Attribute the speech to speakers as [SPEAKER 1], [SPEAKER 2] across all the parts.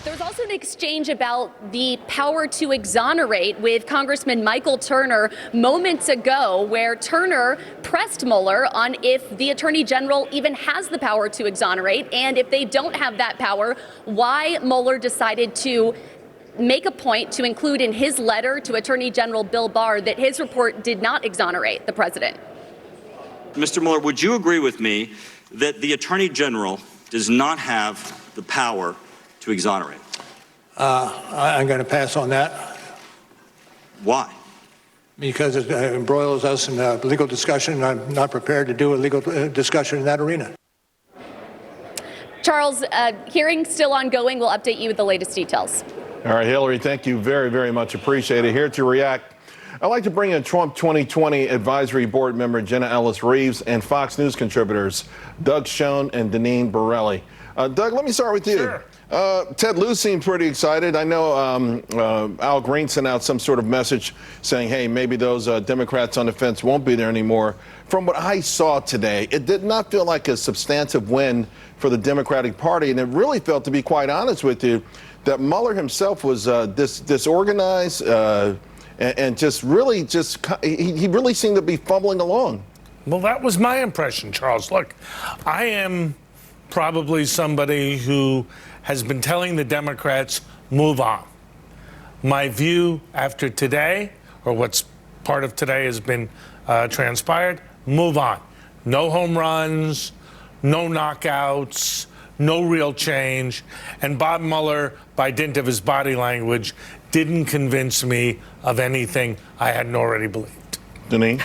[SPEAKER 1] There was also an exchange about the power to exonerate with Congressman Michael Turner moments ago, where Turner pressed Mueller on if the Attorney General even has the power to exonerate, and if they don't have that power, why Mueller decided to make a point to include in his letter to Attorney General Bill Barr that his report did not exonerate the president.
[SPEAKER 2] Mr. Mueller, would you agree with me that the Attorney General does not have the power to exonerate?
[SPEAKER 3] I'm going to pass on that.
[SPEAKER 2] Why?
[SPEAKER 3] Because it embroils us in a legal discussion, and I'm not prepared to do a legal discussion in that arena.
[SPEAKER 1] Charles, hearing still ongoing. We'll update you with the latest details.
[SPEAKER 4] All right, Hillary, thank you very, very much. Appreciate it. Here to react, I'd like to bring in Trump 2020 Advisory Board member Jenna Rives and Fox News contributors Doug Schoen and Deneen Borelli. Doug, let me start with you.
[SPEAKER 5] Sure.
[SPEAKER 4] Ted Lieu seemed pretty excited. I know Al Green sent out some sort of message saying, hey, maybe those Democrats on the fence won't be there anymore. From what I saw today, it did not feel like a substantive win for the Democratic Party, and it really felt, to be quite honest with you, that Mueller himself was disorganized and just really he really seemed to be fumbling along.
[SPEAKER 5] Well, that was my impression, Charles. Look, I am probably somebody who has been telling the Democrats, move on. My view after today, or what's part of today has been transpired, move on. No home runs, no knockouts, no real change. And Bob Mueller, by dint of his body language, didn't convince me of anything I hadn't already believed.
[SPEAKER 4] Deneen?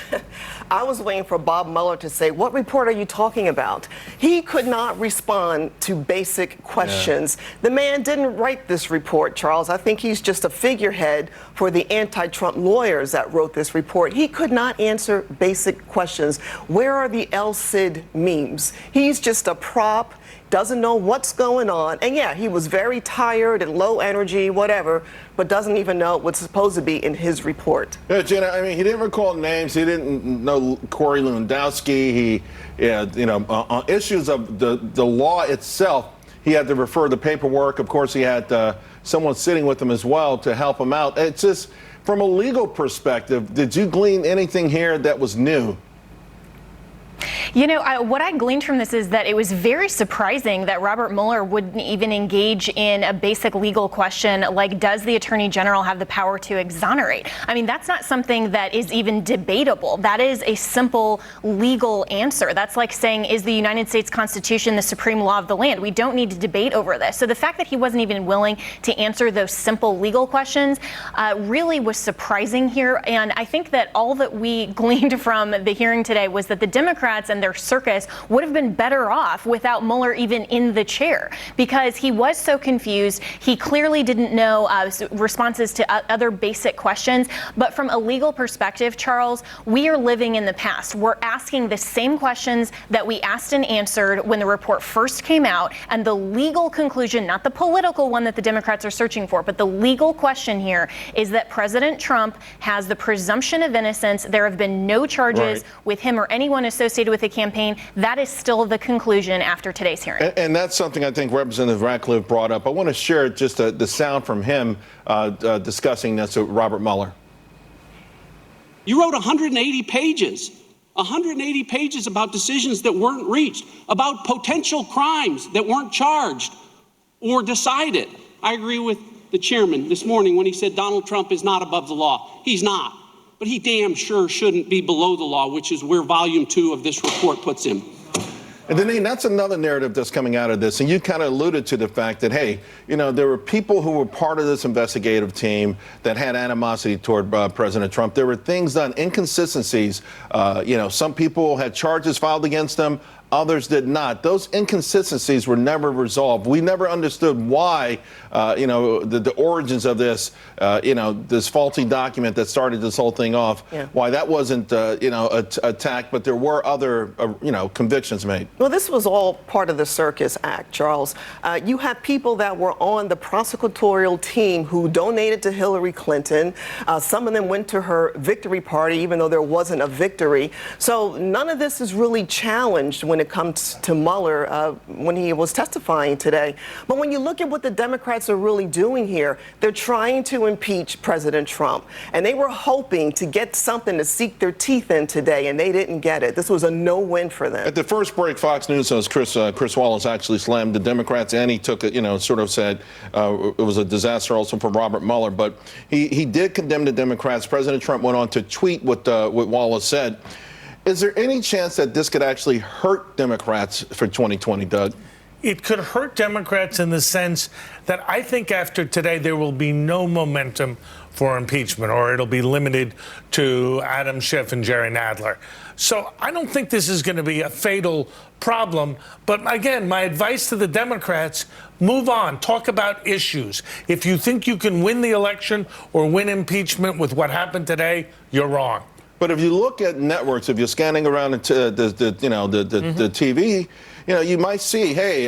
[SPEAKER 6] I was waiting for Bob Mueller to say, what report are you talking about? He could not respond to basic questions. Yeah. The man didn't write this report, Charles. I think he's just a figurehead for the anti-Trump lawyers that wrote this report. He could not answer basic questions. Where are the El Cid memes? He's just a prop, doesn't know what's going on. And yeah, he was very tired and low energy, whatever, but doesn't even know what's supposed to be in his report.
[SPEAKER 4] Yeah, Jenna, I mean, he didn't recall names. He didn't know Corey Lewandowski. On issues of the law itself, he had to refer the paperwork. Of course, he had someone sitting with him as well to help him out. It's just, from a legal perspective, did you glean anything here that was new?
[SPEAKER 7] You know, what I gleaned from this is that it was very surprising that Robert Mueller wouldn't even engage in a basic legal question like, does the Attorney General have the power to exonerate? I mean, that's not something that is even debatable. That is a simple legal answer. That's like saying, is the United States Constitution the supreme law of the land? We don't need to debate over this. So the fact that he wasn't even willing to answer those simple legal questions really was surprising here. And I think that all that we gleaned from the hearing today was that the Democrats and their circus would have been better off without Mueller even in the chair, because he was so confused. He clearly didn't know responses to other basic questions. But from a legal perspective, Charles, we are living in the past. We're asking the same questions that we asked and answered when the report first came out. And the legal conclusion, not the political one that the Democrats are searching for, but the legal question here is that President Trump has the presumption of innocence. There have been no charges with him or anyone associated with the campaign. That is still the conclusion after today's hearing.
[SPEAKER 4] And that's something I think Representative Ratcliffe brought up. I want to share just the sound from him discussing this with Robert Mueller.
[SPEAKER 8] You wrote 180 pages. 180 pages about decisions that weren't reached, about potential crimes that weren't charged or decided. I agree with the chairman this morning when he said Donald Trump is not above the law. He's not. But he damn sure shouldn't be below the law, which is where volume 2 of this report puts him.
[SPEAKER 4] And Deneen, that's another narrative that's coming out of this. And you kind of alluded to the fact that, hey, there were people who were part of this investigative team that had animosity toward President Trump. There were things done, inconsistencies. Some people had charges filed against them. Others did not. Those inconsistencies were never resolved. We never understood why, the origins of this, this faulty document that started this whole thing off, why that wasn't, attacked, but there were other, convictions made.
[SPEAKER 6] Well, this was all part of the Circus Act, Charles. You have people that were on the prosecutorial team who donated to Hillary Clinton. Some of them went to her victory party, even though there wasn't a victory. So none of this is really challenged when when it comes to Mueller when he was testifying today. But when you look at what the Democrats are really doing here, they're trying to impeach President Trump. And they were hoping to get something to sink their teeth in today, and they didn't get it. This was a no-win for them.
[SPEAKER 4] At the first break, Fox News host Chris Wallace actually slammed the Democrats, and he took it, sort of said it was a disaster also for Robert Mueller. But he did condemn the Democrats. President Trump went on to tweet what Wallace said. Is there any chance that this could actually hurt Democrats for 2020, Doug?
[SPEAKER 5] It could hurt Democrats in the sense that I think after today there will be no momentum for impeachment, or it'll be limited to Adam Schiff and Jerry Nadler. So I don't think this is going to be a fatal problem. But again, my advice to the Democrats, move on, talk about issues. If you think you can win the election or win impeachment with what happened today, you're wrong.
[SPEAKER 4] But if you look at networks, if you're scanning around the TV, you might see, hey,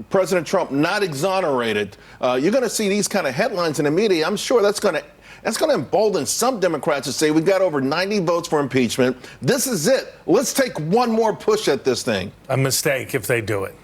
[SPEAKER 4] President Trump not exonerated. You're going to see these kind of headlines in the media. I'm sure that's going to embolden some Democrats to say we've got over 90 votes for impeachment. This is it. Let's take one more push at this thing.
[SPEAKER 5] A mistake if they do it.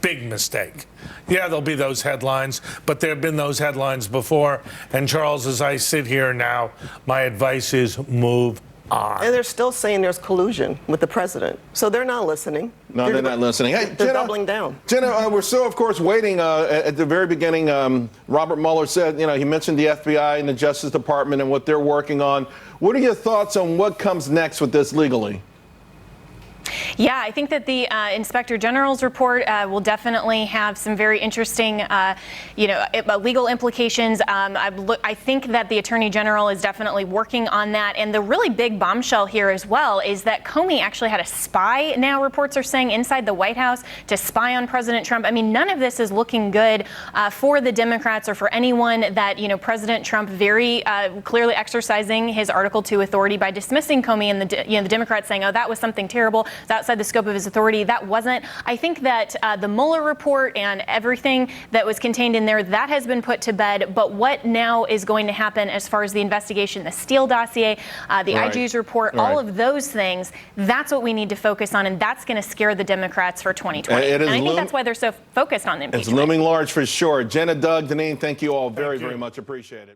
[SPEAKER 5] Big mistake. Yeah, there'll be those headlines, but there have been those headlines before. And Charles, as I sit here now, my advice is move on.
[SPEAKER 6] And they're still saying there's collusion with the president. So they're not listening.
[SPEAKER 4] No, they're not listening. Hey,
[SPEAKER 6] they're doubling down.
[SPEAKER 4] Jenna, we're still, of course, waiting. At the very beginning, Robert Mueller said, he mentioned the FBI and the Justice Department and what they're working on. What are your thoughts on what comes next with this legally?
[SPEAKER 7] Yeah, I think that the Inspector General's report will definitely have some very interesting, legal implications. I think that the Attorney General is definitely working on that. And the really big bombshell here as well is that Comey actually had a spy, now reports are saying, inside the White House to spy on President Trump. I mean, none of this is looking good for the Democrats or for anyone that, President Trump very clearly exercising his Article 2 authority by dismissing Comey, and the Democrats saying, oh, that was something terrible. It's outside the scope of his authority. That wasn't. I think that the Mueller report and everything that was contained in there, that has been put to bed. But what now is going to happen as far as the investigation, the Steele dossier, the IG's report, all of those things, that's what we need to focus on. And that's going to scare the Democrats for 2020. And I think that's why they're so focused on impeachment.
[SPEAKER 4] It's looming large for sure. Jenna, Doug, Deneen, thank you all very, very much. Appreciate it.